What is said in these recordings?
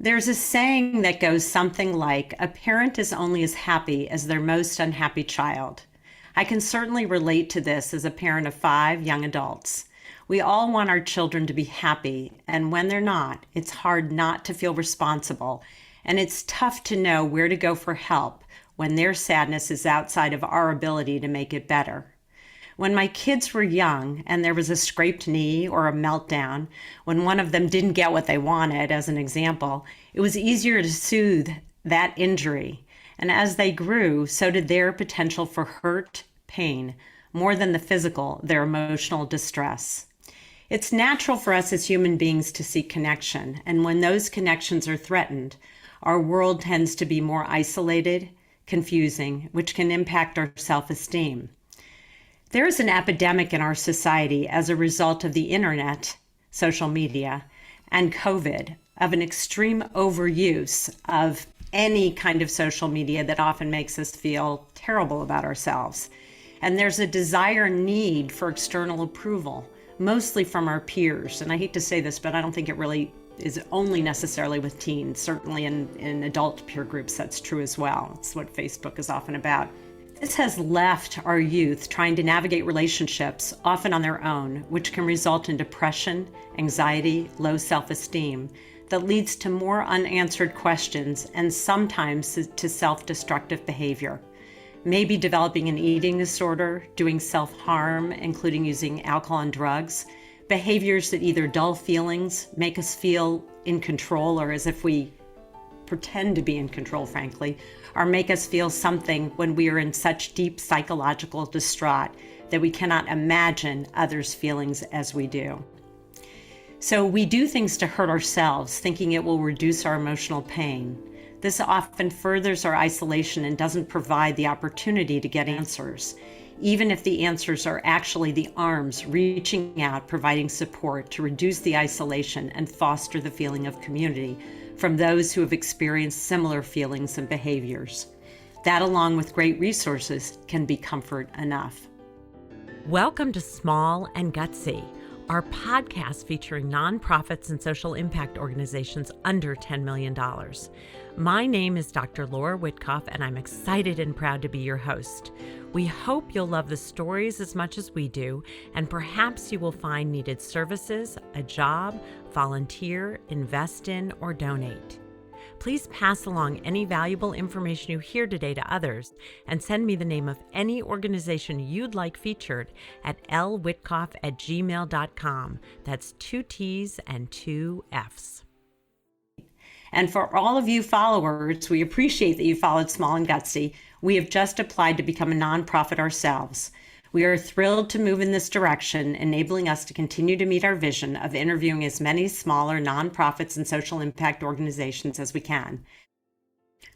There's a saying that goes something like, a parent is only as happy as their most unhappy child. I can certainly relate to this as a parent of 5 young adults. We all want our children to be happy, and when they're not, it's hard not to feel responsible, and it's tough to know where to go for help when their sadness is outside of our ability to make it better. When my kids were young and there was a scraped knee or a meltdown, when one of them didn't get what they wanted, as an example, it was easier to soothe that injury. And as they grew, so did their potential for hurt, pain, more than the physical, their emotional distress. It's natural for us as human beings to seek connection, and when those connections are threatened, our world tends to be more isolated, confusing, which can impact our self-esteem. There is an epidemic in our society as a result of the internet, social media, and COVID of an extreme overuse of any kind of social media that often makes us feel terrible about ourselves. And there's a desire and need for external approval, mostly from our peers. And I hate to say this, but I don't think it really is only necessarily with teens. Certainly in adult peer groups, that's true as well. It's what Facebook is often about. This has left our youth trying to navigate relationships, often on their own, which can result in depression, anxiety, low self-esteem, that leads to more unanswered questions and sometimes to self-destructive behavior. Maybe developing an eating disorder, doing self-harm, including using alcohol and drugs, behaviors that either dull feelings, make us feel in control or as if we pretend to be in control, frankly, or make us feel something when we are in such deep psychological distraught that we cannot imagine others' feelings as we do. So we do things to hurt ourselves, thinking it will reduce our emotional pain. This often furthers our isolation and doesn't provide the opportunity to get answers, even if the answers are actually the arms reaching out, providing support to reduce the isolation and foster the feeling of community from those who have experienced similar feelings and behaviors. That, along with great resources, can be comfort enough. Welcome to Small and Gutsy, our podcast featuring nonprofits and social impact organizations under $10 million. My name is Dr. Laura Witkoff, and I'm excited and proud to be your host. We hope you'll love the stories as much as we do, and perhaps you will find needed services, a job, volunteer, invest in, or donate. Please pass along any valuable information you hear today to others and send me the name of any organization you'd like featured at lwitkoff@gmail.com. That's 2 T's and 2 F's. And for all of you followers, we appreciate that you followed Small and Gutsy. We have just applied to become a nonprofit ourselves. We are thrilled to move in this direction, enabling us to continue to meet our vision of interviewing as many smaller nonprofits and social impact organizations as we can.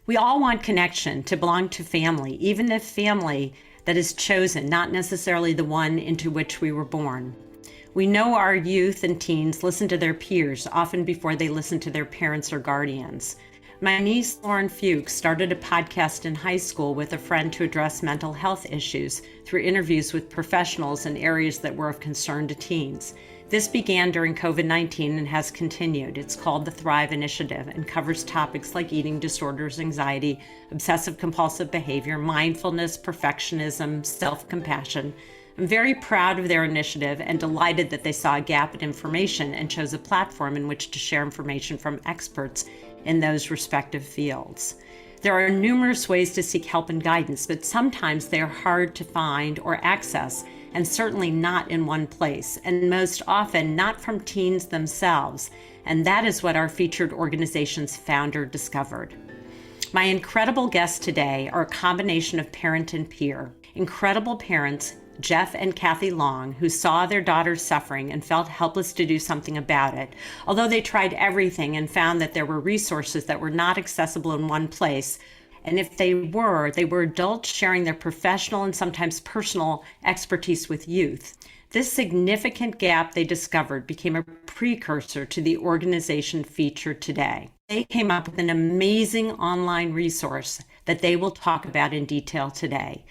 We all want connection, to belong to family, even if family that is chosen, not necessarily the one into which we were born. We know our youth and teens listen to their peers, often before they listen to their parents or guardians. My niece, Lauren Fuchs, started a podcast in high school with a friend to address mental health issues through interviews with professionals in areas that were of concern to teens. This began during COVID-19 and has continued. It's called the Thrive Initiative and covers topics like eating disorders, anxiety, obsessive-compulsive behavior, mindfulness, perfectionism, self-compassion. I'm very proud of their initiative and delighted that they saw a gap in information and chose a platform in which to share information from experts in those respective fields. There are numerous ways to seek help and guidance, but sometimes they are hard to find or access, and certainly not in one place, and most often not from teens themselves. And that is what our featured organization's founder discovered. My incredible guests today are a combination of parent and peer. Incredible parents, Jeff and Kathy Long, who saw their daughters suffering and felt helpless to do something about it, although they tried everything and found that there were resources that were not accessible in one place. And if they were adults sharing their professional and sometimes personal expertise with youth. This significant gap they discovered became a precursor to the organization featured today. They came up with an amazing online resource that they will talk about in detail today.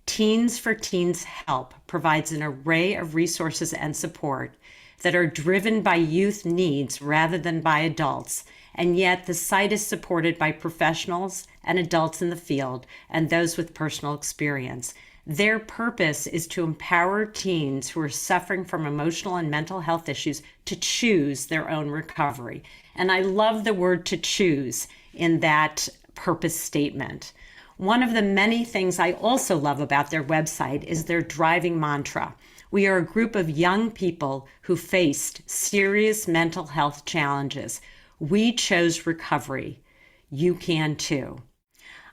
Teens4Teens Help provides an array of resources and support. that are driven by youth needs rather than by adults. And yet the site is supported by professionals and adults in the field and those with personal experience. Their purpose is to empower teens who are suffering from emotional and mental health issues to choose their own recovery. And I love the word "to choose" in that purpose statement. One of the many things I also love about their website is their driving mantra. We are a group of young people who faced serious mental health challenges. We chose recovery. You can too.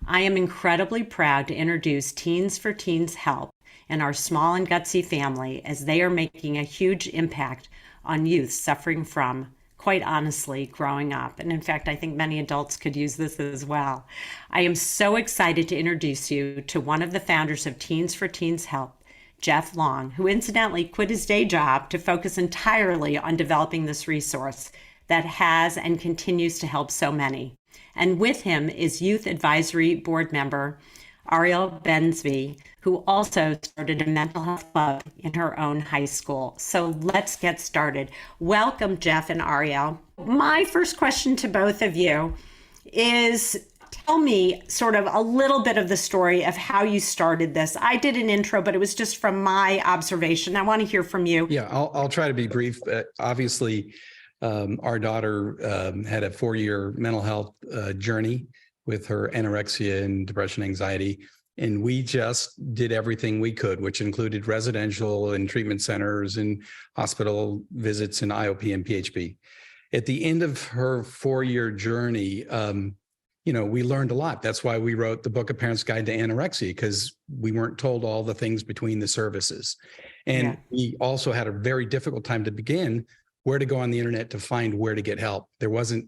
I am incredibly proud to introduce Teens4Teens Help and our small and gutsy family, as they are making a huge impact on youth suffering from, quite honestly, growing up. And in fact, I think many adults could use this as well. I am so excited to introduce you to one of the founders of Teens4Teens Help, Jeff Long, who incidentally quit his day job to focus entirely on developing this resource that has and continues to help so many. And with him is Youth Advisory Board member Ariel Bensby, who also started a mental health club in her own high school. So let's get started. Welcome, Jeff and Ariel. My first question to both of you is, tell me sort of a little bit of the story of how you started this. I did an intro, but it was just from my observation. I want to hear from you. Yeah, I'll try to be brief. Obviously, our daughter had a 4-year mental health journey with her anorexia and depression, anxiety. And we just did everything we could, which included residential and treatment centers and hospital visits and IOP and PHP. At the end of her 4-year journey, we learned a lot. That's why we wrote the book, A Parent's Guide to Anorexia, because we weren't told all the things between the services. And we also had a very difficult time to begin where to go on the internet to find where to get help. There wasn't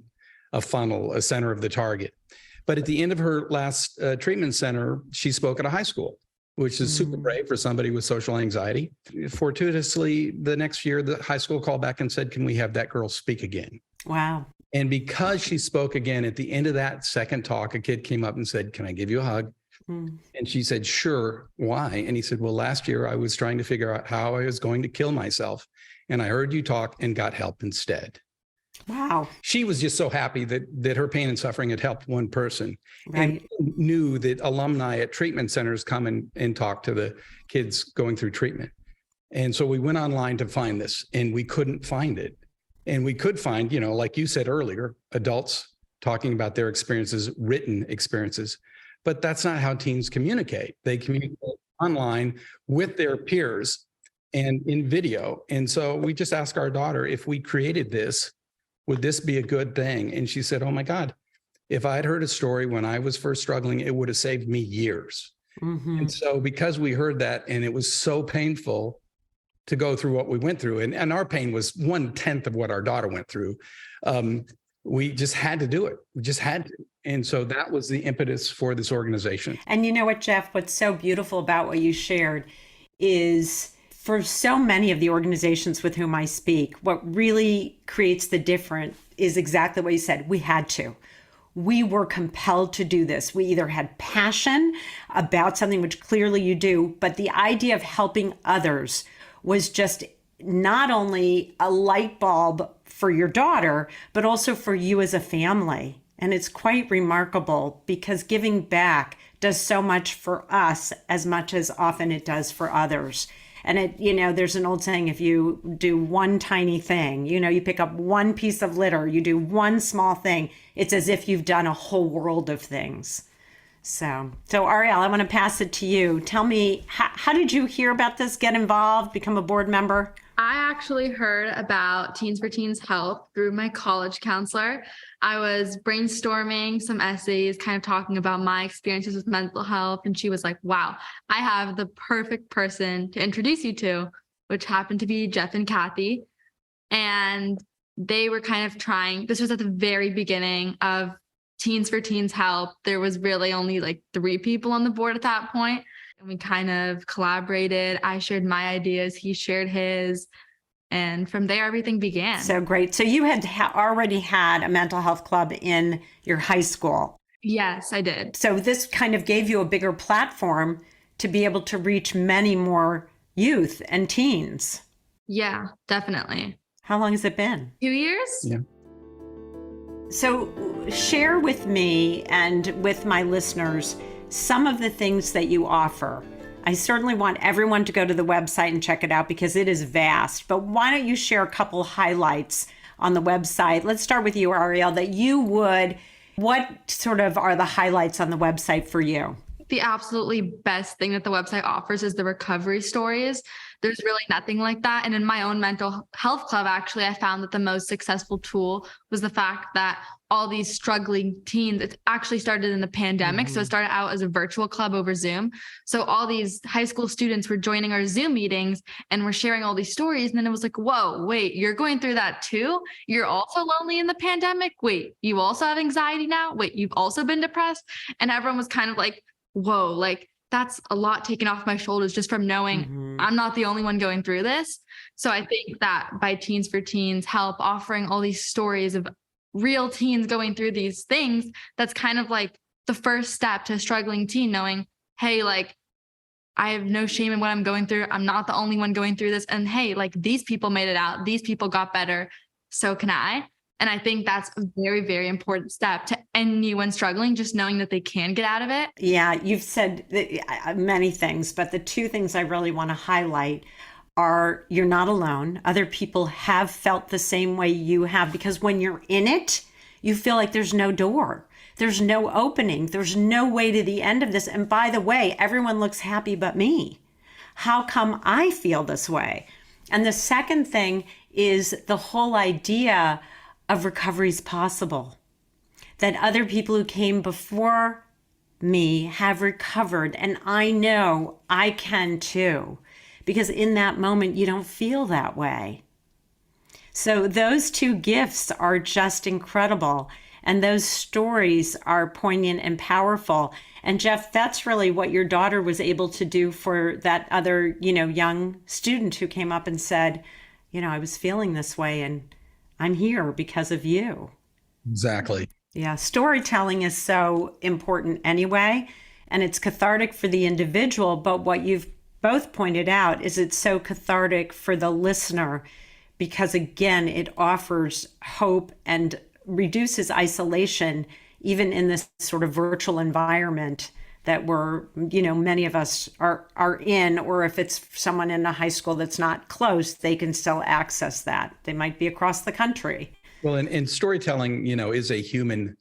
a funnel, a center of the target. But at the end of her last treatment center, she spoke at a high school, which is super brave for somebody with social anxiety. Fortuitously, the next year, the high school called back and said, "Can we have that girl speak again?" Wow. And because she spoke again, at the end of that second talk, a kid came up and said, "Can I give you a hug?" And she said, "Sure. Why?" And he said, "Well, last year I was trying to figure out how I was going to kill myself. And I heard you talk and got help instead." Wow. She was just so happy that her pain and suffering had helped one person, Right. and knew that alumni at treatment centers come and talk to the kids going through treatment. And so we went online to find this, and we couldn't find it. And we could find, like you said earlier, adults talking about their experiences, written experiences. But that's not how teens communicate. They communicate online with their peers and in video. And so we just asked our daughter, if we created this, would this be a good thing? And she said, "Oh my God, if I had heard a story when I was first struggling, it would have saved me years." And so because we heard that, and it was so painful to go through what we went through, and our pain was 1/10 of what our daughter went through, we just had to do it. We just had to. And so that was the impetus for this organization. And you know what, Jeff, what's so beautiful about what you shared is, for so many of the organizations with whom I speak, what really creates the difference is exactly what you said. We had to. We were compelled to do this. We either had passion about something, which clearly you do, but the idea of helping others was just not only a light bulb for your daughter, but also for you as a family. And it's quite remarkable, because giving back does so much for us as much as often it does for others. And there's an old saying, if you do one tiny thing, you pick up one piece of litter, you do one small thing, it's as if you've done a whole world of things. So Ariel, I want to pass it to you. Tell me, how did you hear about this, get involved, become a board member? I actually heard about Teens4Teens Help through my college counselor. I was brainstorming some essays, kind of talking about my experiences with mental health. And she was like, "Wow, I have the perfect person to introduce you to," which happened to be Jeff and Kathy. And they were kind of trying, this was at the very beginning of Teens4Teens Help. There was really only like 3 people on the board at that point. And we kind of collaborated. I shared my ideas, he shared his. And from there, everything began. So great. So you had already had a mental health club in your high school. Yes, I did. So this kind of gave you a bigger platform to be able to reach many more youth and teens. Yeah, definitely. How long has it been? 2 years. Yeah. So share with me and with my listeners some of the things that you offer. I certainly want everyone to go to the website and check it out because it is vast, but why don't you share a couple highlights on the website? Let's start with you, Ariel, what sort of are the highlights on the website for you? The absolutely best thing that the website offers is the recovery stories. There's really nothing like that. And in my own mental health club, actually, I found that the most successful tool was the fact that all these struggling teens, it actually started in the pandemic. So it started out as a virtual club over Zoom. So all these high school students were joining our Zoom meetings and were sharing all these stories. And then it was like, whoa, wait, you're going through that too? You're also lonely in the pandemic? Wait, you also have anxiety now? Wait, you've also been depressed? And everyone was kind of like, whoa, like that's a lot taken off my shoulders just from knowing I'm not the only one going through this. So I think that by Teens4Teens Help offering all these stories of real teens going through these things, that's kind of like the first step to a struggling teen knowing, hey, like I have no shame in what I'm going through. I'm not the only one going through this. And hey, like these people made it out. These people got better. So can I. And I think that's a very, very important step to anyone struggling, just knowing that they can get out of it. Yeah, you've said many things, but the two things I really want to highlight are you're not alone. Other people have felt the same way you have, because when you're in it, you feel like there's no door. There's no opening. There's no way to the end of this. And by the way, everyone looks happy but me. How come I feel this way? And the second thing is the whole idea of recovery is possible, that other people who came before me have recovered. And I know I can too, because in that moment, you don't feel that way. So those two gifts are just incredible. And those stories are poignant and powerful. And Jeff, that's really what your daughter was able to do for that other, young student who came up and said, I was feeling this way and I'm here because of you. Exactly. Yeah, storytelling is so important anyway, and it's cathartic for the individual. But what you've both pointed out is it's so cathartic for the listener because, again, it offers hope and reduces isolation, even in this sort of virtual environment that we're, many of us are in, or if it's someone in a high school that's not close, they can still access that. They might be across the country. Well, and storytelling, is a human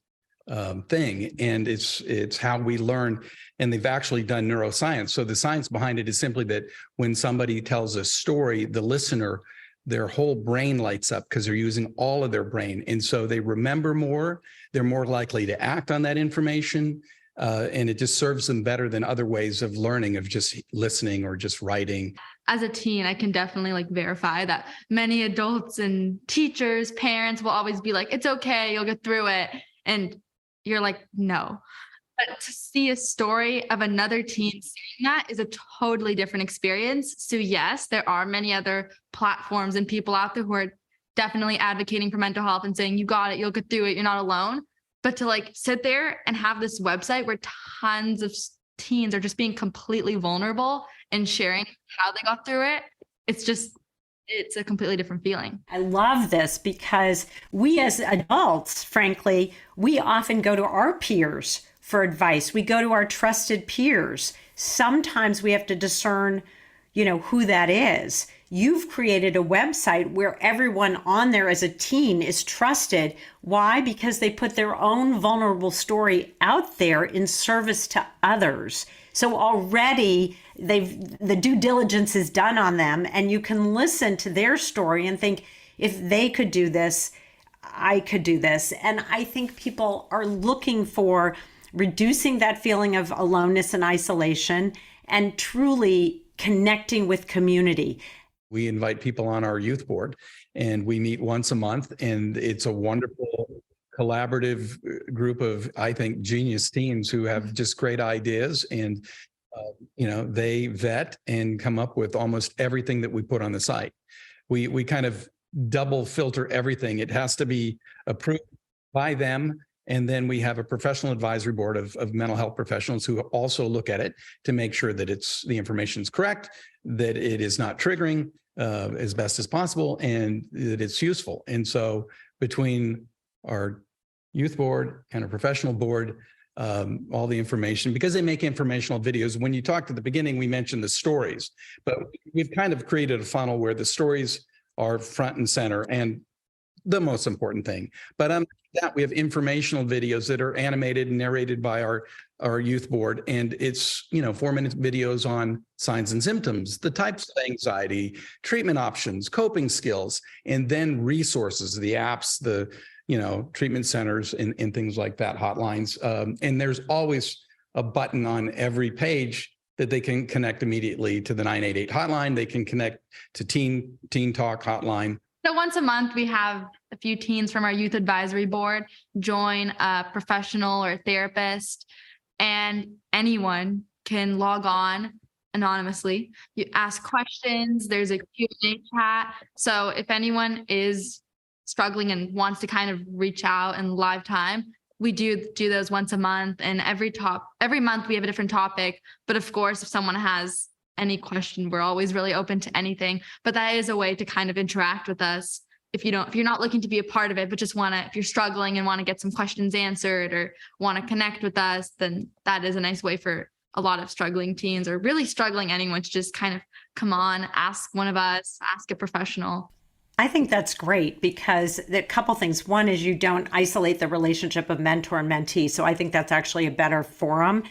thing, and it's how we learn. And they've actually done neuroscience. So the science behind it is simply that when somebody tells a story, the listener, their whole brain lights up because they're using all of their brain. And so they remember more, they're more likely to act on that information. And it just serves them better than other ways of learning, of just listening or just writing. As a teen, I can definitely verify that many adults and teachers, parents will always be like, it's okay, you'll get through it. And you're like, no. But to see a story of another teen saying that is a totally different experience. So yes, there are many other platforms and people out there who are definitely advocating for mental health and saying, you got it, you'll get through it, you're not alone. But to sit there and have this website where tons of teens are just being completely vulnerable and sharing how they got through it, it's a completely different feeling. I love this because we as adults, frankly, we often go to our peers for advice. We go to our trusted peers. Sometimes we have to discern, who that is. You've created a website where everyone on there as a teen is trusted. Why? Because they put their own vulnerable story out there in service to others. So already the due diligence is done on them, and you can listen to their story and think, if they could do this, I could do this. And I think people are looking for reducing that feeling of aloneness and isolation and truly connecting with community. We invite people on our youth board, and we meet once a month, and it's a wonderful collaborative group of, I think, genius teens who have just great ideas, and they vet and come up with almost everything that we put on the site. We kind of double filter everything. It has to be approved by them. And then we have a professional advisory board of mental health professionals who also look at it to make sure that the information is correct, that it is not triggering, as best as possible and that it's useful. And so between our youth board and our professional board, all the information, because they make informational videos. When you talked at the beginning, we mentioned the stories, but we've kind of created a funnel where the stories are front and center and the most important thing. But that we have informational videos that are animated and narrated by our youth board. And it's, 4-minute videos on signs and symptoms, the types of anxiety, treatment options, coping skills, and then resources, the apps, the treatment centers and things like that, hotlines. And there's always a button on every page that they can connect immediately to the 988 hotline. They can connect to Teen Talk hotline. So once a month, we have a few teens from our youth advisory board join a professional or therapist, and anyone can log on anonymously. You ask questions. There's a Q&A chat. So if anyone is struggling and wants to kind of reach out in live time, we do those once a month, and every month we have a different topic. But of course, if someone has any question, we're always really open to anything. But that is a way to kind of interact with us. If you're not looking to be a part of it, but just if you're struggling and want to get some questions answered or want to connect with us, then that is a nice way for a lot of struggling teens or really struggling anyone to just kind of come on, ask one of us, ask a professional. I think that's great because a couple things. One is you don't isolate the relationship of mentor and mentee. So I think that's actually a better forum.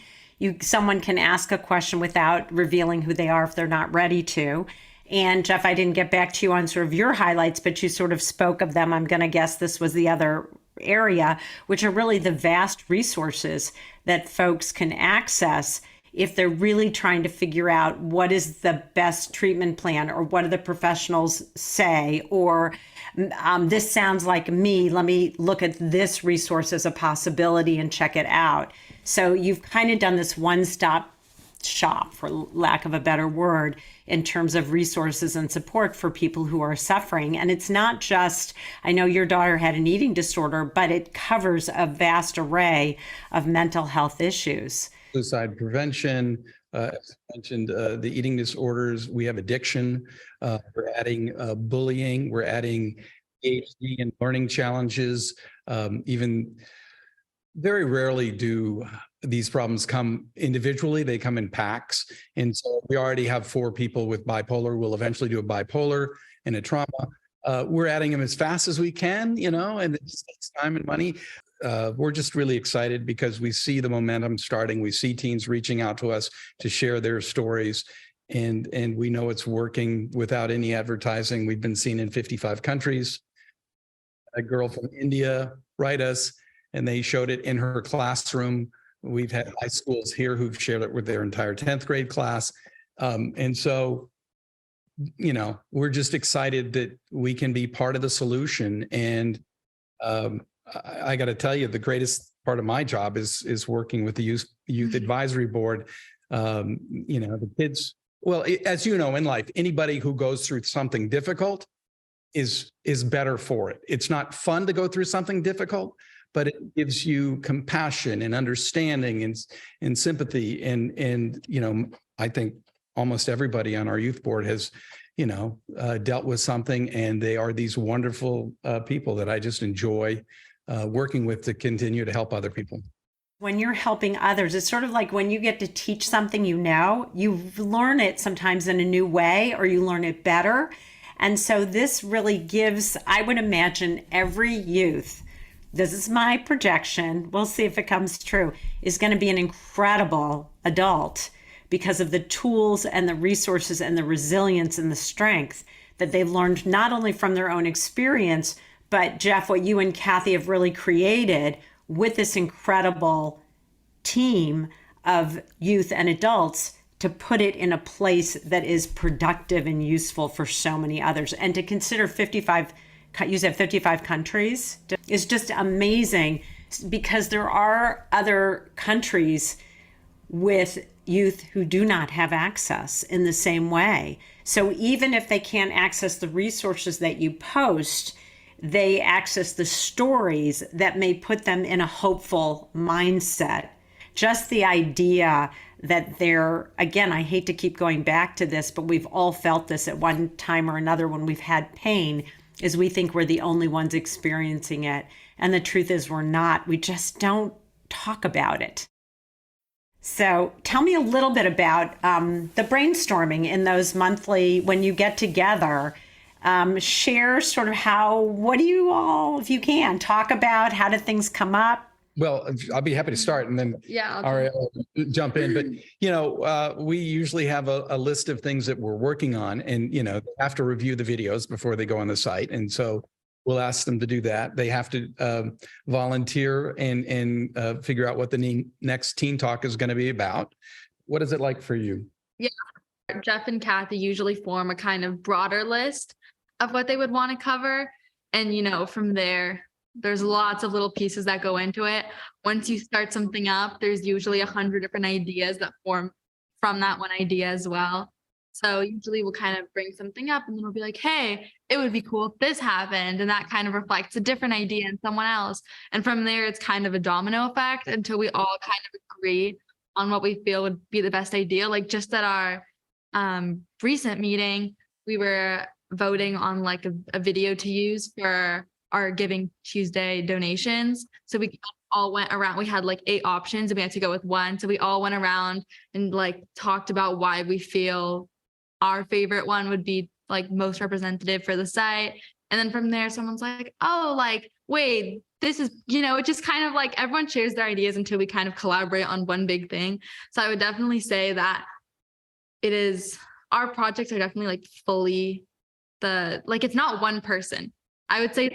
Someone can ask a question without revealing who they are if they're not ready to. And Jeff, I didn't get back to you on sort of your highlights, but you sort of spoke of them. I'm going to guess this was the other area, which are really the vast resources that folks can access if they're really trying to figure out what is the best treatment plan or what do the professionals say, or this sounds like me, let me look at this resource as a possibility and check it out. So you've kind of done this one-stop shop, for lack of a better word, in terms of resources and support for people who are suffering. And it's not just, I know your daughter had an eating disorder, but it covers a vast array of mental health issues. Suicide prevention, as I mentioned, the eating disorders, we have addiction, we're adding bullying, we're adding ADHD and learning challenges. Even very rarely do these problems come individually, they come in packs. And so we already have 4 people with bipolar. We'll eventually do a bipolar and a trauma. We're adding them as fast as we can, and it just takes time and money. We're just really excited because we see the momentum starting. We see teens reaching out to us to share their stories, and we know it's working without any advertising. We've been seen in 55 countries. A girl from India write us, and they showed it in her classroom. We've had high schools here who've shared it with their entire 10th grade class. And so, we're just excited that we can be part of the solution. And I got to tell you, the greatest part of my job is working with the youth advisory board. The kids, well, as you know, in life, anybody who goes through something difficult is better for it. It's not fun to go through something difficult, but it gives you compassion and understanding and sympathy. And I think almost everybody on our youth board has, dealt with something, and they are these wonderful people that I just enjoy working with to continue to help other people. When you're helping others, it's sort of like when you get to teach something, you learn it sometimes in a new way, or you learn it better. And so this really gives, I would imagine, every youth, this is my projection, we'll see if it comes true, is going to be an incredible adult because of the tools and the resources and the resilience and the strength that they've learned not only from their own experience, but Jeff, what you and Kathy have really created with this incredible team of youth and adults to put it in a place that is productive and useful for so many others. And to consider 55 countries is just amazing, because there are other countries with youth who do not have access in the same way. So even if they can't access the resources that you post, they access the stories that may put them in a hopeful mindset. Just the idea that they're, again, I hate to keep going back to this, but we've all felt this at one time or another when we've had pain, is we think we're the only ones experiencing it. And the truth is we're not. We just don't talk about it. So tell me a little bit about the brainstorming in those monthly, when you get together. Share sort of what do you all, if you can, talk about? How did things come up? Well, I'll be happy to start, and then Ariel jump in. But, we usually have a list of things that we're working on, and, they have to review the videos before they go on the site. And so we'll ask them to do that. They have to volunteer and figure out what the next Teen Talk is going to be about. What is it like for you? Yeah, Jeff and Kathy usually form a kind of broader list of what they would want to cover. And, from there's lots of little pieces that go into it. Once you start something up, there's usually 100 different ideas that form from that one idea as well. So usually we'll kind of bring something up and then we'll be like, hey, it would be cool if this happened. And that kind of reflects a different idea in someone else. And from there, it's kind of a domino effect until we all kind of agree on what we feel would be the best idea. Like just at our recent meeting, we were voting on like a video to use for our Giving Tuesday donations. So we all went around, we had like 8 options and we had to go with one. So we all went around and like talked about why we feel our favorite one would be like most representative for the site. And then from there, someone's like, oh, like, wait, this is, it just kind of like everyone shares their ideas until we kind of collaborate on one big thing. So I would definitely say that our projects are definitely like fully it's not one person. I would say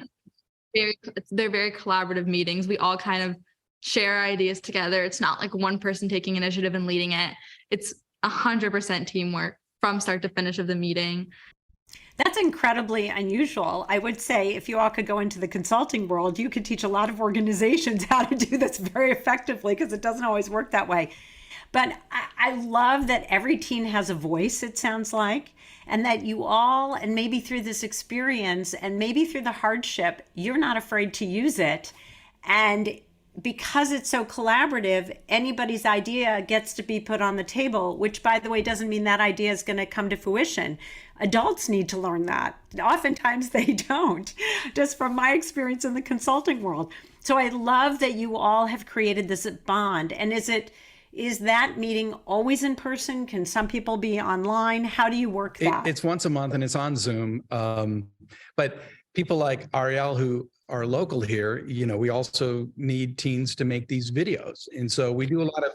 they're very collaborative meetings. We all kind of share ideas together. It's not like one person taking initiative and leading it. It's 100% teamwork from start to finish of the meeting. That's incredibly unusual. I would say if you all could go into the consulting world, you could teach a lot of organizations how to do this very effectively, because it doesn't always work that way. But I love that every teen has a voice, it sounds like, and that you all, and maybe through this experience and maybe through the hardship, you're not afraid to use it. And because it's so collaborative, anybody's idea gets to be put on the table, which, by the way, doesn't mean that idea is going to come to fruition. Adults need to learn that. Oftentimes they don't, just from my experience in the consulting world. So I love that you all have created this bond. And is that meeting always in person? Can some people be online? How do you work that? It's once a month and it's on Zoom. But people like Ariel, who are local here, we also need teens to make these videos. And so we do a lot of,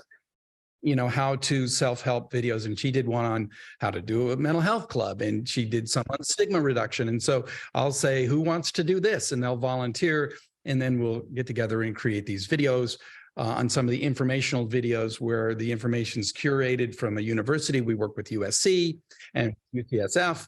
how to self-help videos. And she did one on how to do a mental health club, and she did some on stigma reduction. And so I'll say, who wants to do this? And they'll volunteer, and then we'll get together and create these videos. On some of the informational videos where the information is curated from a university. We work with USC and UCSF,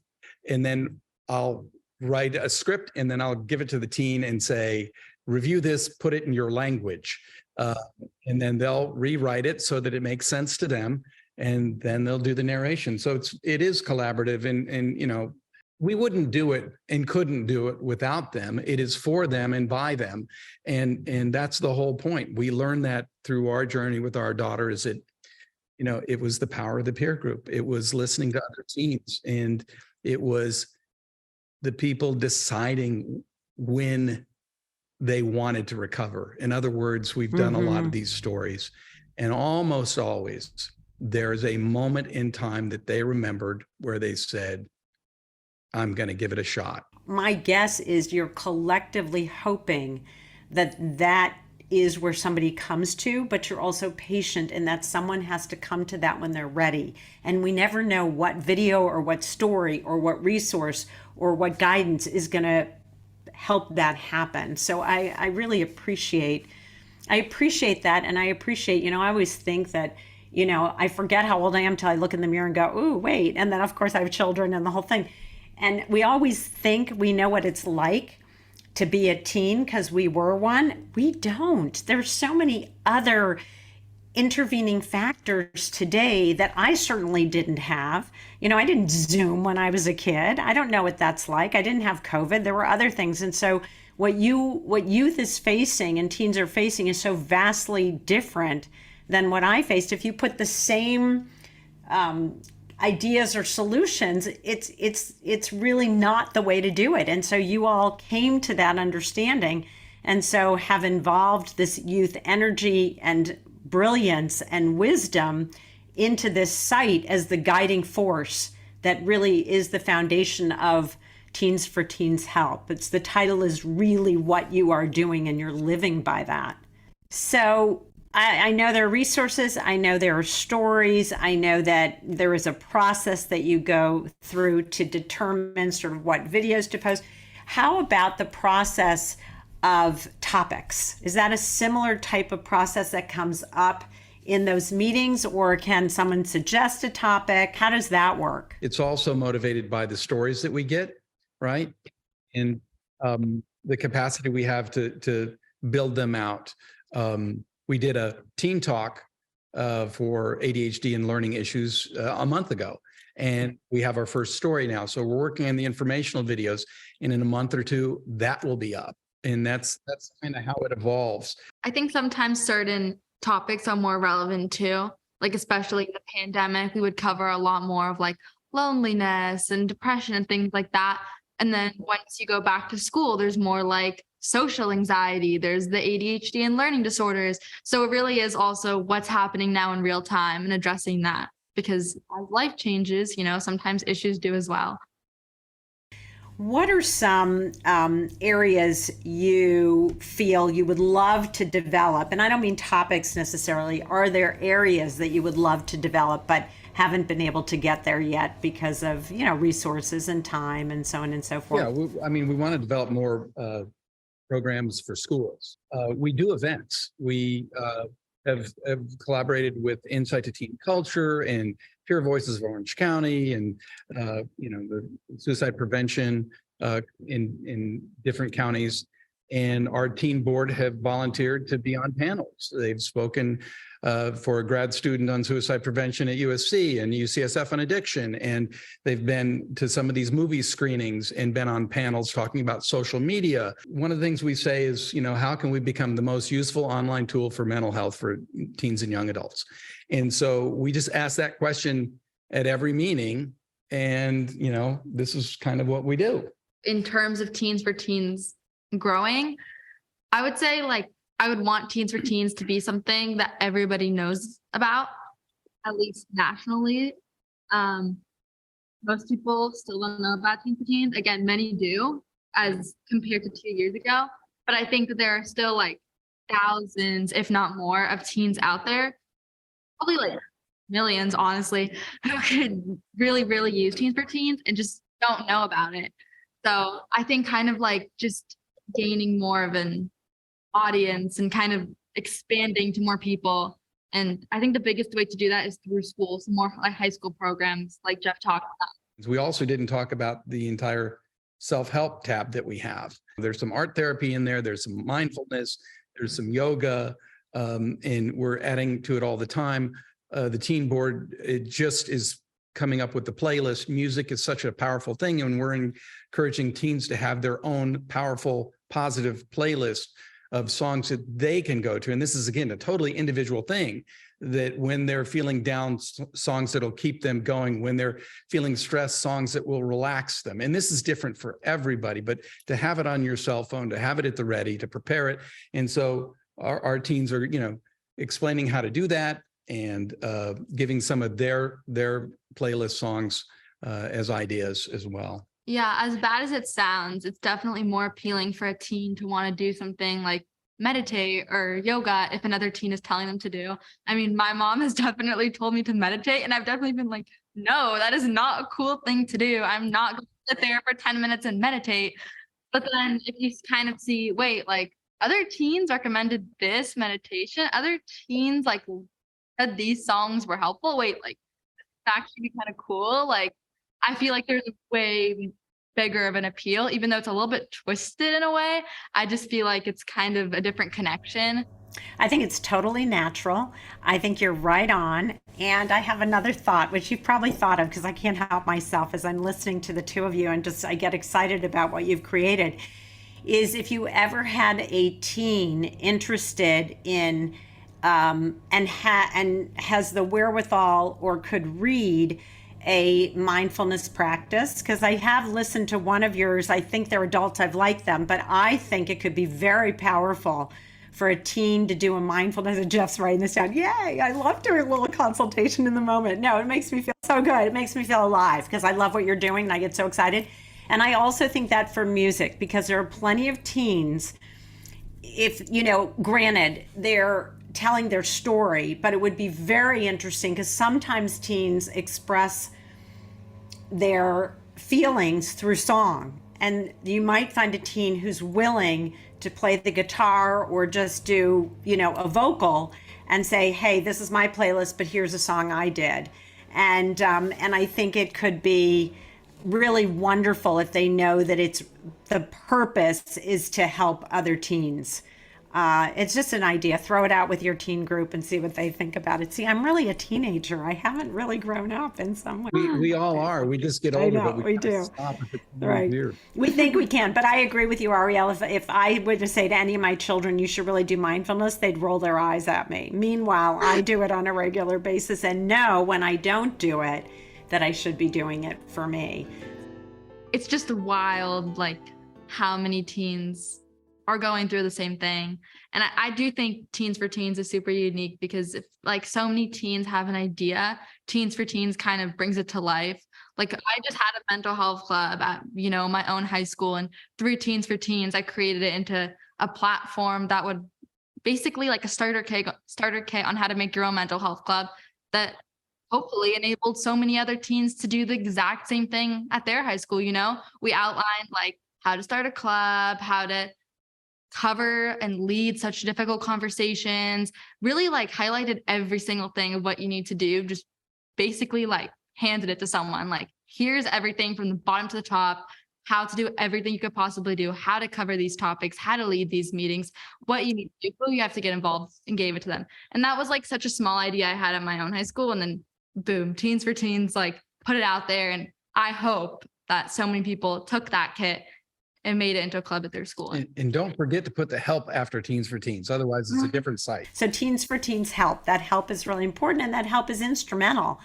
and then I'll write a script and then I'll give it to the teen and say, review this, put it in your language. And then they'll rewrite it so that it makes sense to them. And then they'll do the narration. So it is collaborative, and we wouldn't do it and couldn't do it without them. It is for them and by them. And that's the whole point. We learned that through our journey with our daughter, is it was the power of the peer group. It was listening to other teens, and it was the people deciding when they wanted to recover. In other words, we've done a lot of these stories, and almost always there is a moment in time that they remembered where they said, I'm going to give it a shot. My guess is you're collectively hoping that is where somebody comes to, but you're also patient in that someone has to come to that when they're ready. And we never know what video or what story or what resource or what guidance is going to help that happen. So I really appreciate that. And I appreciate, I always think that, I forget how old I am till I look in the mirror and go, ooh, wait. And then of course I have children and the whole thing. And we always think we know what it's like to be a teen because we were one. We don't. There's so many other intervening factors today that I certainly didn't have. I didn't Zoom when I was a kid. I don't know what that's like. I didn't have COVID. There were other things. And so what youth is facing and teens are facing is so vastly different than what I faced. If you put the same ideas or solutions, it's really not the way to do it. And so you all came to that understanding, and so have involved this youth energy and brilliance and wisdom into this site as the guiding force that really is the foundation of Teens4Teens Help. It's the title is really what you are doing, and you're living by that. So I know there are resources. I know there are stories. I know that there is a process that you go through to determine sort of what videos to post. How about the process of topics? Is that a similar type of process that comes up in those meetings, or can someone suggest a topic? How does that work? It's also motivated by the stories that we get, right? And the capacity we have to build them out. We did a teen talk for ADHD and learning issues a month ago, and we have our first story now. So we're working on the informational videos, and in a month or two, that will be up. And that's kind of how it evolves. I think sometimes certain topics are more relevant too. Like especially the pandemic, we would cover a lot more of like loneliness and depression and things like that. And then once you go back to school, there's more like social anxiety, there's the ADHD and learning disorders. So it really is also what's happening now in real time and addressing that, because as life changes, sometimes issues do as well. What are some areas you feel you would love to develop? And I don't mean topics necessarily. Are there areas that you would love to develop but haven't been able to get there yet because of, resources and time and so on and so forth? Yeah, we want to develop more programs for schools. We do events. We have collaborated with Insight to Teen Culture and Peer Voices of Orange County, and the suicide prevention in different counties. And our teen board have volunteered to be on panels. They've spoken for a grad student on suicide prevention at USC and UCSF on addiction. And they've been to some of these movie screenings and been on panels talking about social media. One of the things we say is, how can we become the most useful online tool for mental health for teens and young adults? And so we just ask that question at every meeting. And, this is kind of what we do. In terms of Teens4Teens growing, I would say I would want Teens4Teens to be something that everybody knows about, at least nationally. Most people still don't know about Teens4Teens. Again, many do, as compared to 2 years ago. But I think that there are still thousands, if not more, of teens out there, probably millions, honestly, who could really, really use Teens4Teens and just don't know about it. So I think kind of just gaining more of an audience and kind of expanding to more people. And I think the biggest way to do that is through school, some more high school programs like Jeff talked about. We also didn't talk about the entire self-help tab that we have. There's some art therapy in there. There's some mindfulness. There's some yoga. And we're adding to it all the time. The teen board, it just is coming up with the playlist. Music is such a powerful thing, and we're encouraging teens to have their own powerful, positive playlist of songs that they can go to. And this is, again, a totally individual thing, that when they're feeling down, songs that'll keep them going. When they're feeling stressed, songs that will relax them. And this is different for everybody, but to have it on your cell phone, to have it at the ready, to prepare it. And so our teens are, explaining how to do that, and giving some of their playlist songs as ideas as well. Yeah, as bad as it sounds, it's definitely more appealing for a teen to want to do something like meditate or yoga if another teen is telling them to do. I mean, my mom has definitely told me to meditate, and I've definitely been like, no, that is not a cool thing to do. I'm not going to sit there for 10 minutes and meditate. But then if you kind of see, wait, other teens recommended this meditation, other teens said these songs were helpful. Wait, it's actually kind of cool. I feel like there's a way bigger of an appeal, even though it's a little bit twisted in a way. I just feel like it's kind of a different connection. I think it's totally natural. I think you're right on. And I have another thought, which you've probably thought of, because I can't help myself as I'm listening to the two of you, and I get excited about what you've created, is if you ever had a teen interested in and has the wherewithal or could read a mindfulness practice, because I have listened to one of yours. I think they're adults. I've liked them, but I think it could be very powerful for a teen to do a mindfulness. And Jeff's writing this down. Yay! I love doing a little consultation in the moment. No, it makes me feel so good. It makes me feel alive because I love what you're doing and I get so excited. And I also think that for music, because there are plenty of teens, if, granted, they're telling their story, but it would be very interesting because sometimes teens express their feelings through song. And you might find a teen who's willing to play the guitar or just do, a vocal and say, hey, this is my playlist, but here's a song I did. And I think it could be really wonderful if they know that the purpose is to help other teens. It's just an idea. Throw it out with your teen group and see what they think about it. See, I'm really a teenager. I haven't really grown up in some way. We all are. We just get older, but we do. Stop at the Right. year. We think we can, but I agree with you, Ariel. If I were to say to any of my children, you should really do mindfulness, they'd roll their eyes at me. Meanwhile, I do it on a regular basis and know when I don't do it that I should be doing it for me. It's just wild, like how many teens are going through the same thing. And I do think Teens for Teens is super unique because if like so many teens have an idea, Teens for Teens kind of brings it to life. Like I just had a mental health club at, my own high school, and through Teens for Teens, I created it into a platform that would basically like a starter kit on how to make your own mental health club that hopefully enabled so many other teens to do the exact same thing at their high school. We outlined like how to start a club, how to cover and lead such difficult conversations, really like highlighted every single thing of what you need to do, just basically like handed it to someone like, here's everything from the bottom to the top, how to do everything you could possibly do, how to cover these topics, how to lead these meetings, what you need to do, who you have to get involved, and gave it to them. And that was like such a small idea I had at my own high school. And then boom, Teens for Teens like put it out there. And I hope that so many people took that kit and made it into a club at their school. And don't forget to put the help after Teens for Teens. Otherwise, it's a different site. So Teens4Teens Help, that help is really important, and that help is instrumental.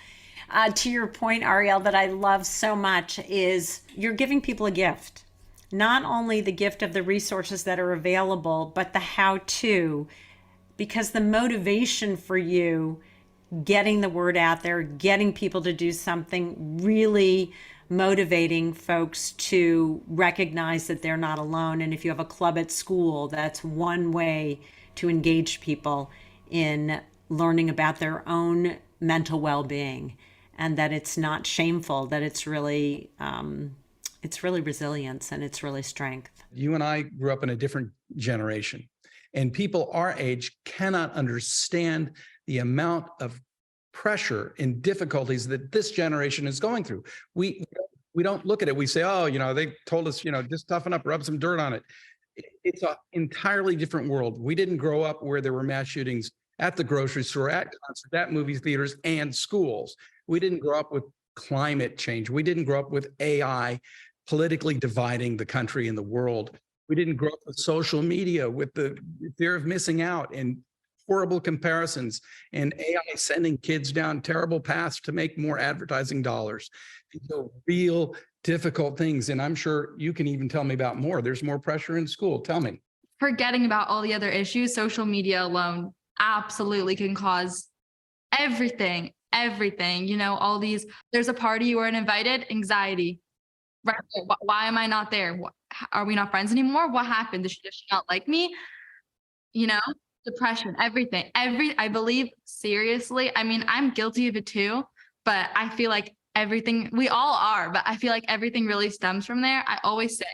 To your point, Ariel, that I love so much is you're giving people a gift. Not only the gift of the resources that are available, but the how-to, because the motivation for you getting the word out there, getting people to do something, really motivating folks to recognize that they're not alone. And if you have a club at school, that's one way to engage people in learning about their own mental well-being, and that it's not shameful, that it's really resilience and it's really strength. You and I grew up in a different generation, and people our age cannot understand the amount of pressure and difficulties that this generation is going through. We don't look at it. We say, oh, they told us, just toughen up, rub some dirt on it. It's an entirely different world. We didn't grow up where there were mass shootings at the grocery store, at concerts, at movie theaters, and schools. We didn't grow up with climate change. We didn't grow up with AI politically dividing the country and the world. We didn't grow up with social media, with the fear of missing out and horrible comparisons, and AI sending kids down terrible paths to make more advertising dollars. These are real difficult things. And I'm sure you can even tell me about more. There's more pressure in school. Tell me. Forgetting about all the other issues, social media alone absolutely can cause everything. All these, there's a party you weren't invited, anxiety. Right? Why am I not there? Are we not friends anymore? What happened? Does she not like me? Depression, everything. I believe seriously. I mean, I'm guilty of it too, but I feel like everything, we all are, but I feel like everything really stems from there. I always say,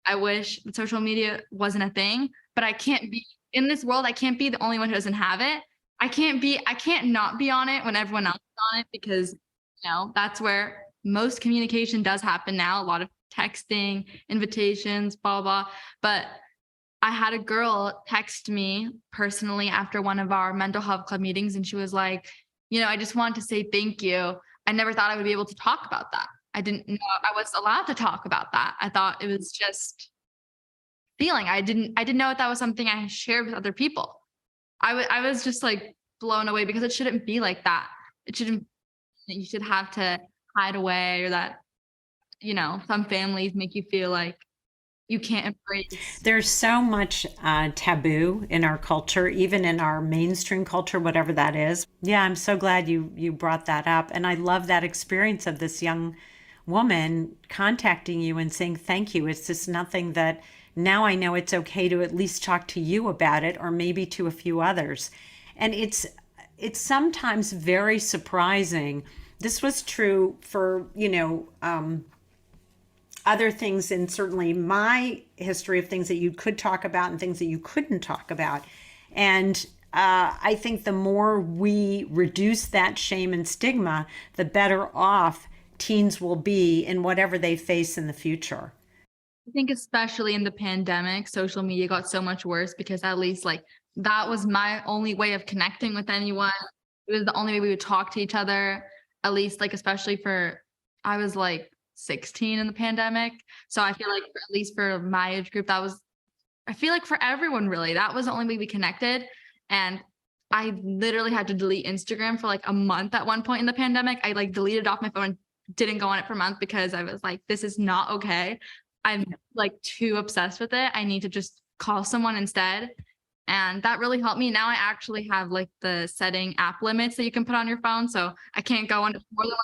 I wish social media wasn't a thing, but I can't be in this world. I can't be the only one who doesn't have it. I can't not be on it when everyone else is on it, because, that's where most communication does happen now. A lot of texting, invitations, blah, blah. But I had a girl text me personally after one of our mental health club meetings, and she was like, I just wanted to say thank you. I never thought I would be able to talk about that. I didn't know I was allowed to talk about that. I thought it was just feeling. I didn't know that was something I shared with other people. I was just like blown away because it shouldn't be like that. It shouldn't, you should have to hide away, or that, some families make you feel like you can't embrace. There's so much taboo in our culture, even in our mainstream culture, whatever that is. Yeah, I'm so glad you brought that up. And I love that experience of this young woman contacting you and saying thank you. It's just nothing that now I know it's okay to at least talk to you about it, or maybe to a few others. And it's sometimes very surprising. This was true for, other things, and certainly my history of things that you could talk about and things that you couldn't talk about. And I think the more we reduce that shame and stigma, the better off teens will be in whatever they face in the future. I think especially in the pandemic, social media got so much worse because at least like that was my only way of connecting with anyone. It was the only way we would talk to each other, at least like, especially I was like 16 in the pandemic. So I feel like at least for my age group, I feel like for everyone really, that was the only way we connected. And I literally had to delete Instagram for like a month at one point in the pandemic. I like deleted off my phone and didn't go on it for a month because I was like, this is not okay. I'm like too obsessed with it. I need to just call someone instead. And that really helped me. Now I actually have like the setting app limits that you can put on your phone. So I can't go on more than one.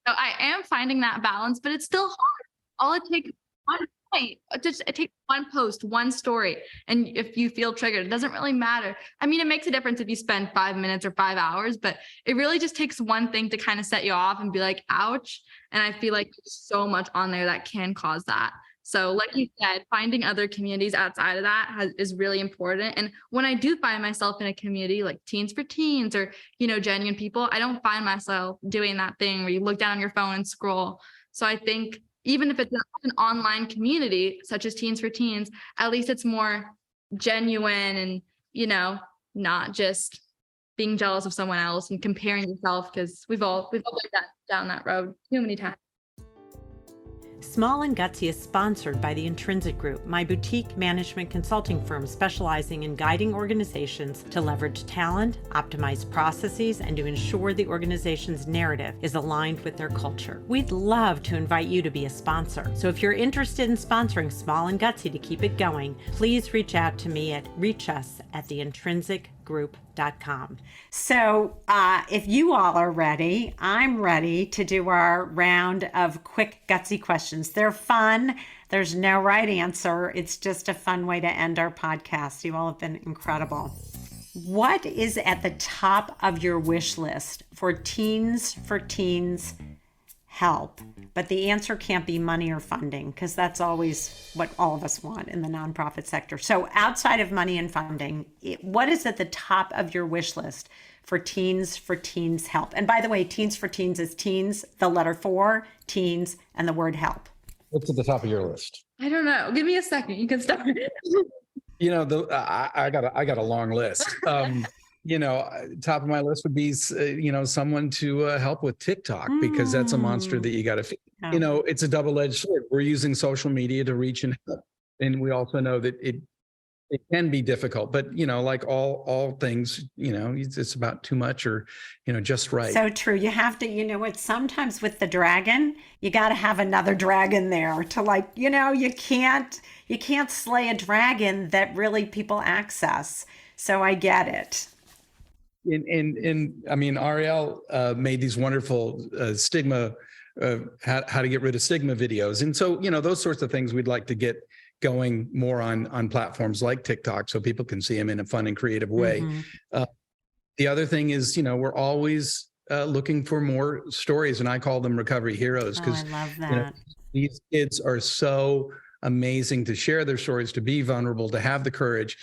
So I am finding that balance, but it's still hard. All it takes one point, it takes one post, one story. And if you feel triggered, it doesn't really matter. I mean, it makes a difference if you spend 5 minutes or 5 hours, but it really just takes one thing to kind of set you off and be like, ouch. And I feel like there's so much on there that can cause that. So like you said, finding other communities outside of that is really important. And when I do find myself in a community like Teens4Teens or, genuine people, I don't find myself doing that thing where you look down on your phone and scroll. So I think even if it's an online community such as Teens4Teens, at least it's more genuine and, not just being jealous of someone else and comparing yourself, because we've all been down that road too many times. Small and Gutsy is sponsored by the Intrinsic Group, my boutique management consulting firm specializing in guiding organizations to leverage talent, optimize processes, and to ensure the organization's narrative is aligned with their culture. We'd love to invite you to be a sponsor. So if you're interested in sponsoring Small and Gutsy to keep it going, please reach out to me at reachus@theintrinsicgroup.com. So if you all are ready, I'm ready to do our round of quick Gutsy questions. They're fun. There's no right answer. It's just a fun way to end our podcast. You all have been incredible. What is at the top of your wish list for Teens4Teens Help? But the answer can't be money or funding, because that's always what all of us want in the nonprofit sector. So outside of money and funding, what is at the top of your wish list for Teens4Teens Help? And by the way, Teens4Teens is teens, the letter 4, teens, and the word help. What's at the top of your list? I don't know. Give me a second. You can start. I got a long list. Top of my list would be, someone to help with TikTok, because that's a monster that you got to, it's a double-edged sword. We're using social media to reach and help. And we also know that it can be difficult, but like all things, it's about too much or, just right. So true. You have to, sometimes with the dragon, you got to have another dragon there to you can't slay a dragon that really people access. So I get it. Ariel made these wonderful stigma, how to get rid of stigma videos. And so, those sorts of things we'd like to get going more on platforms like TikTok so people can see them in a fun and creative way. Mm-hmm. The other thing is, we're always looking for more stories, and I call them recovery heroes, because I love that. These kids are so amazing to share their stories, to be vulnerable, to have the courage.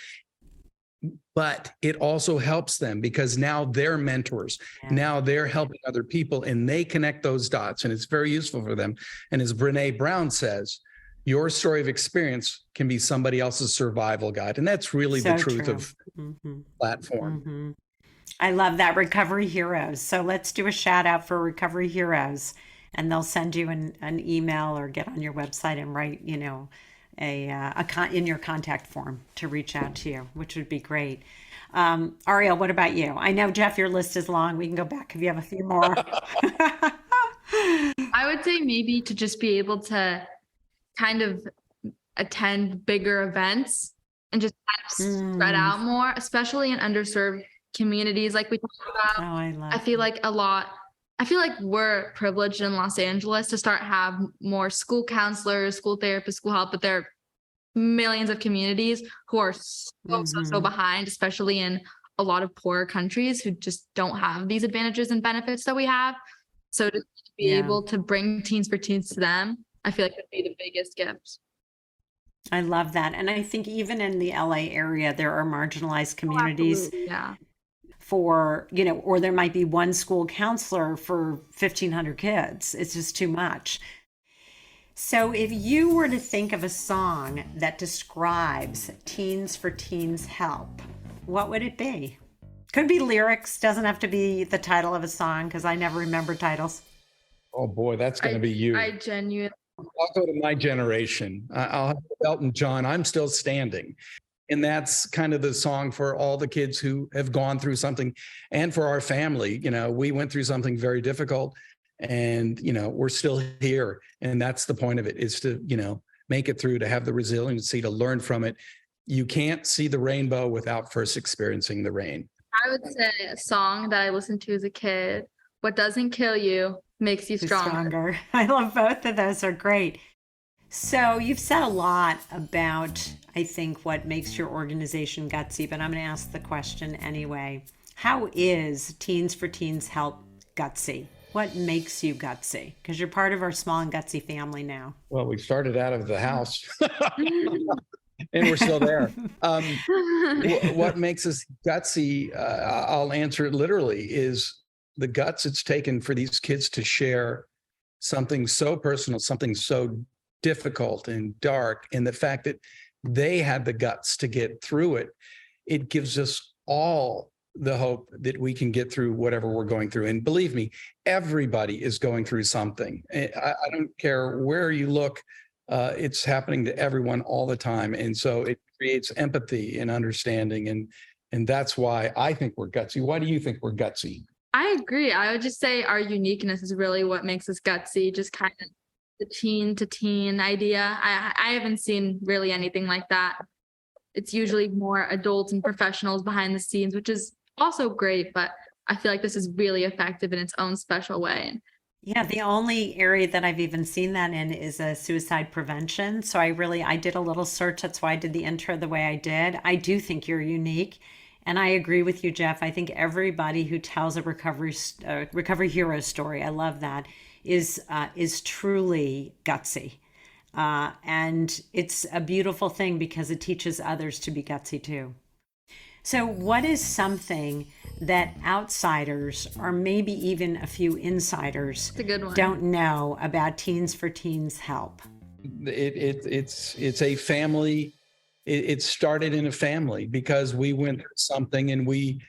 But it also helps them because now they're mentors. Yeah. Now they're helping other people and they connect those dots, and it's very useful for them. And as Brené Brown says, your story of experience can be somebody else's survival guide. And that's really the truth of platform. Mm-hmm. I love that. Recovery heroes. So let's do a shout out for recovery heroes, and they'll send you an email or get on your website and write, in your contact form to reach out to you, which would be great. Ariel, what about you? I know, Jeff, your list is long. We can go back if you have a few more. I would say maybe to just be able to kind of attend bigger events and just kind of spread Mm. out more, especially in underserved communities like we talked Oh, about. I love I feel like I feel like we're privileged in Los Angeles to start have more school counselors, school therapists, school help, but there are millions of communities who are so behind, especially in a lot of poorer countries who just don't have these advantages and benefits that we have. So to be Yeah. able to bring Teens for Teens to them, I feel like would be the biggest gift. I love that. And I think even in the LA area, there are marginalized communities Absolutely, yeah. for, or there might be one school counselor for 1,500 kids. It's just too much. So if you were to think of a song that describes Teens4Teens Help, what would it be? Could be lyrics, doesn't have to be the title of a song because I never remember titles. Oh boy, that's going to be you. I genuinely. I'll go to my generation. I'll have Elton John, I'm Still Standing. And that's kind of the song for all the kids who have gone through something, and for our family. We went through something very difficult, and we're still here. And that's the point of it, is to make it through, to have the resiliency to learn from it. You can't see the rainbow without first experiencing the rain. I would say a song that I listened to as a kid, What Doesn't Kill You Makes You Stronger. I love both of those, are great. So you've said a lot about, I think, what makes your organization Gutsy, but I'm going to ask the question anyway. How is Teens4Teens Help Gutsy? What makes you Gutsy? Because you're part of our small and Gutsy family now. Well, we started out of the house and we're still there. What makes us Gutsy, I'll answer it literally, is the guts it's taken for these kids to share something so personal, something so difficult and dark, and the fact that they had the guts to get through it. It gives us all the hope that we can get through whatever we're going through. And believe me, everybody is going through something. I don't care where you look, it's happening to everyone all the time. And so it creates empathy and understanding. And that's why I think we're Gutsy. Why do you think we're Gutsy? I agree. I would just say our uniqueness is really what makes us Gutsy, just kind of the teen to teen idea. I haven't seen really anything like that. It's usually more adults and professionals behind the scenes, which is also great, but I feel like this is really effective in its own special way. Yeah, the only area that I've even seen that in is a suicide prevention. So I did a little search. That's why I did the intro the way I did. I do think you're unique. And I agree with you, Jeff. I think everybody who tells a recovery hero story, I love that, is truly Gutsy. And it's a beautiful thing because it teaches others to be Gutsy too. So what is something that outsiders, or maybe even a few insiders, It's a good one. don't know about Teens4Teens Help? It's a family. It started in a family because we went through something, and we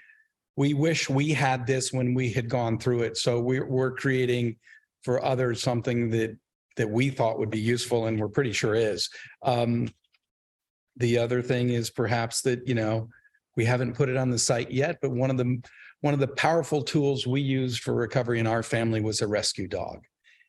wish we had this when we had gone through it. So we're creating for others something that we thought would be useful, and we're pretty sure is. The other thing is perhaps that we haven't put it on the site yet, but one of the powerful tools we used for recovery in our family was a rescue dog,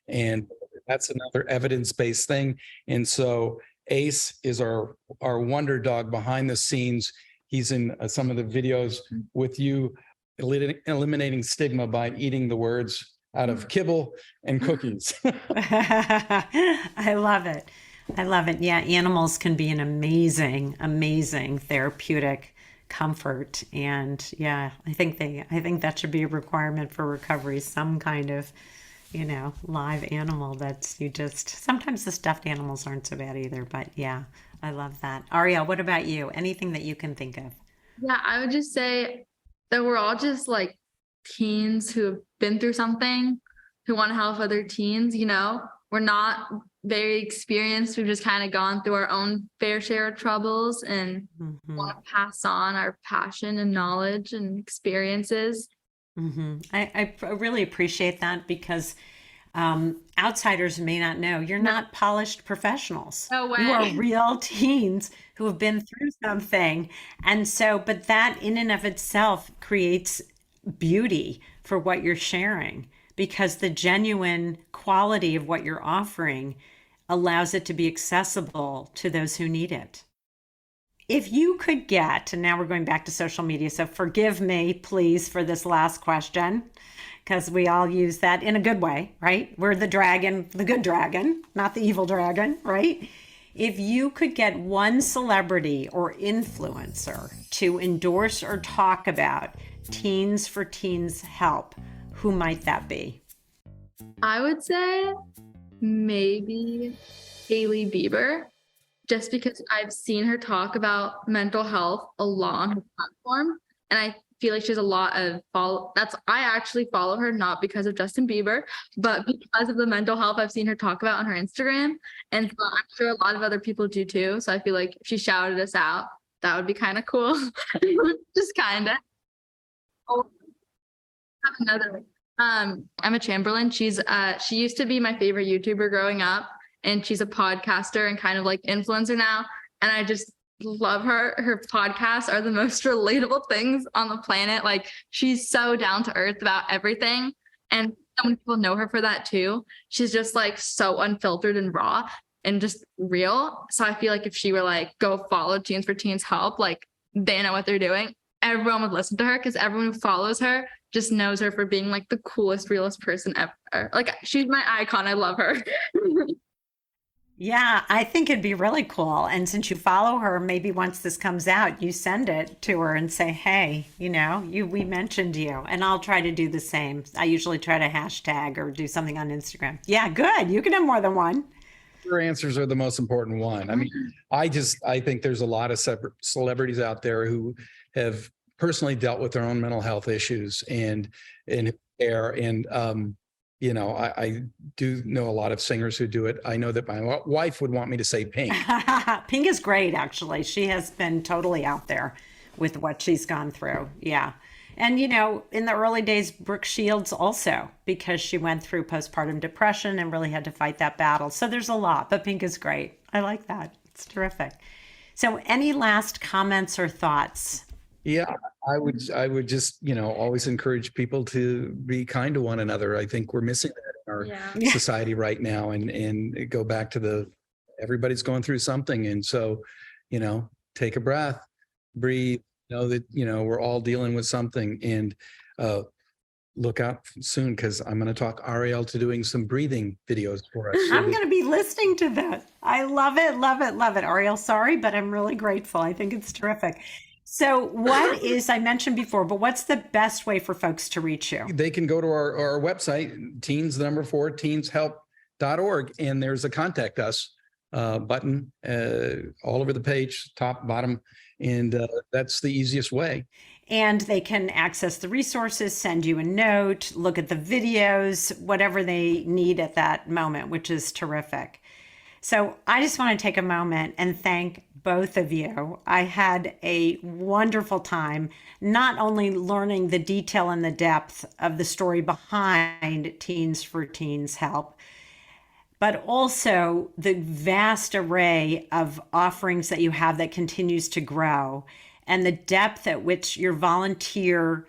and that's another evidence-based thing. And so Ace is our wonder dog behind the scenes. He's in some of the videos with you, eliminating stigma by eating the words out of kibble and cookies. I love it. I love it. Yeah, animals can be an amazing, amazing therapeutic comfort. And yeah, I think that should be a requirement for recovery, some kind of live animal sometimes the stuffed animals aren't so bad either, but yeah, I love that. Ariel, what about you? Anything that you can think of? Yeah, I would just say that we're all just like teens who have been through something, who want to help other teens. We're not very experienced. We've just kind of gone through our own fair share of troubles and want to pass on our passion and knowledge and experiences. I really appreciate that because Outsiders may not know you're not polished professionals. No way. You are real teens who have been through something. And so, but that in and of itself creates beauty for what you're sharing, because the genuine quality of what you're offering allows it to be accessible to those who need it. If you could get, and now we're going back to social media, so forgive me, please, for this last question, because we all use that in a good way, right? We're the dragon, the good dragon, not the evil dragon, right? If you could get one celebrity or influencer to endorse or talk about Teens4Teens Help, who might that be? I would say maybe Hailey Bieber, just because I've seen her talk about mental health a lot on her platform. And I feel like she has a lot of I actually follow her not because of Justin Bieber, but because of the mental health I've seen her talk about on her Instagram. And so I'm sure a lot of other people do too. So I feel like if she shouted us out, that would be kind of cool. Just kind of. Oh, I have another. Emma Chamberlain. She used to be my favorite YouTuber growing up, and she's a podcaster and kind of like influencer now. And I just love her. Her podcasts are the most relatable things on the planet. Like, she's so down to earth about everything. And so many people know her for that too. She's just like so unfiltered and raw and just real. So I feel like if she were like, go follow Teens4Teens Help, like they know what they're doing, everyone would listen to her, because everyone who follows her just knows her for being like the coolest, realest person ever. Like, she's my icon. I love her. Yeah, I think it'd be really cool. And since you follow her, maybe once this comes out, you send it to her and say, hey, we mentioned you. And I'll try to do the same. I usually try to hashtag or do something on Instagram. Yeah, good. You can have more than one. Your answers are the most important one. I mean, I think there's a lot of separate celebrities out there who have personally dealt with their own mental health issues and care. And, I do know a lot of singers who do it. I know that my wife would want me to say Pink. Pink is great, actually. She has been totally out there with what she's gone through. Yeah. And, in the early days, Brooke Shields also, because she went through postpartum depression and really had to fight that battle. So there's a lot, but Pink is great. I like that. It's terrific. So any last comments or thoughts? Yeah, I would just, always encourage people to be kind to one another. I think we're missing that in our society right now, and go back to everybody's going through something. And so, take a breath, breathe, know that, we're all dealing with something, and look out soon, because I'm going to talk Ariel to doing some breathing videos for us. I'm going to be listening to that. I love it, love it, love it. Ariel, sorry, but I'm really grateful. I think it's terrific. So I mentioned before, but what's the best way for folks to reach you? They can go to our website, Teens4TeensHelp.org, and there's a contact us button all over the page, top, bottom, and that's the easiest way. And they can access the resources, send you a note, look at the videos, whatever they need at that moment, which is terrific. So I just want to take a moment and thank both of you. I had a wonderful time, not only learning the detail and the depth of the story behind Teens4Teens Help, but also the vast array of offerings that you have that continues to grow, and the depth at which your volunteer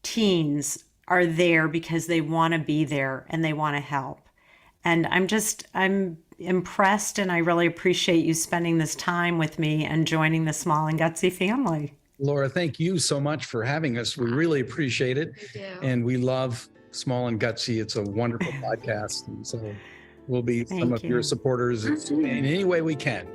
teens are there because they want to be there and they want to help. And I'm impressed, and I really appreciate you spending this time with me and joining the Small and Gutsy family. Laura, thank you so much for having us. We really appreciate it. And we love Small and Gutsy. It's a wonderful podcast. And so we'll be some of your supporters in any way we can.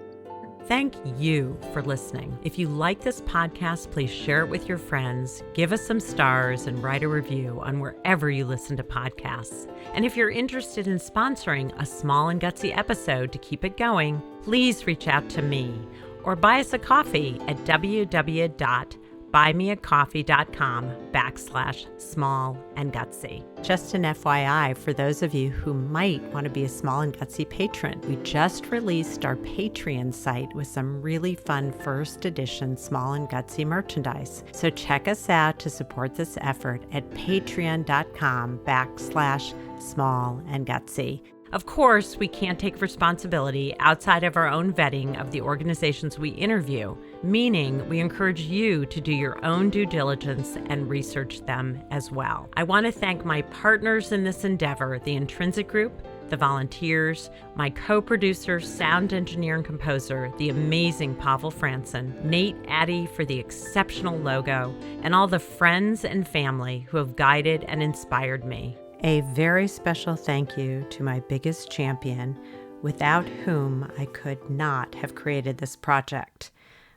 Thank you for listening. If you like this podcast, please share it with your friends, give us some stars, and write a review on wherever you listen to podcasts. And if you're interested in sponsoring a Small and Gutsy episode to keep it going, please reach out to me or buy us a coffee at www.buyusacoffee.com. buymeacoffee.com/small-and-gutsy. Just an FYI, for those of you who might want to be a Small and Gutsy patron, we just released our Patreon site with some really fun first edition Small and Gutsy merchandise. So check us out to support this effort at patreon.com/small-and-gutsy. Of course, we can't take responsibility outside of our own vetting of the organizations we interview, meaning we encourage you to do your own due diligence and research them as well. I want to thank my partners in this endeavor, the Intrinsic Group, the volunteers, my co-producer, sound engineer, and composer, the amazing Pavel Franson, Nate Addy for the exceptional logo, and all the friends and family who have guided and inspired me. A very special thank you to my biggest champion, without whom I could not have created this project,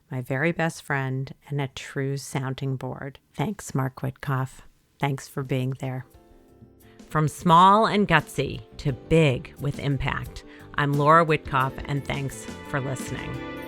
my very best friend and a true sounding board. Thanks, Mark Witkoff. Thanks for being there. From small and gutsy to big with impact, I'm Laura Witkoff, and thanks for listening.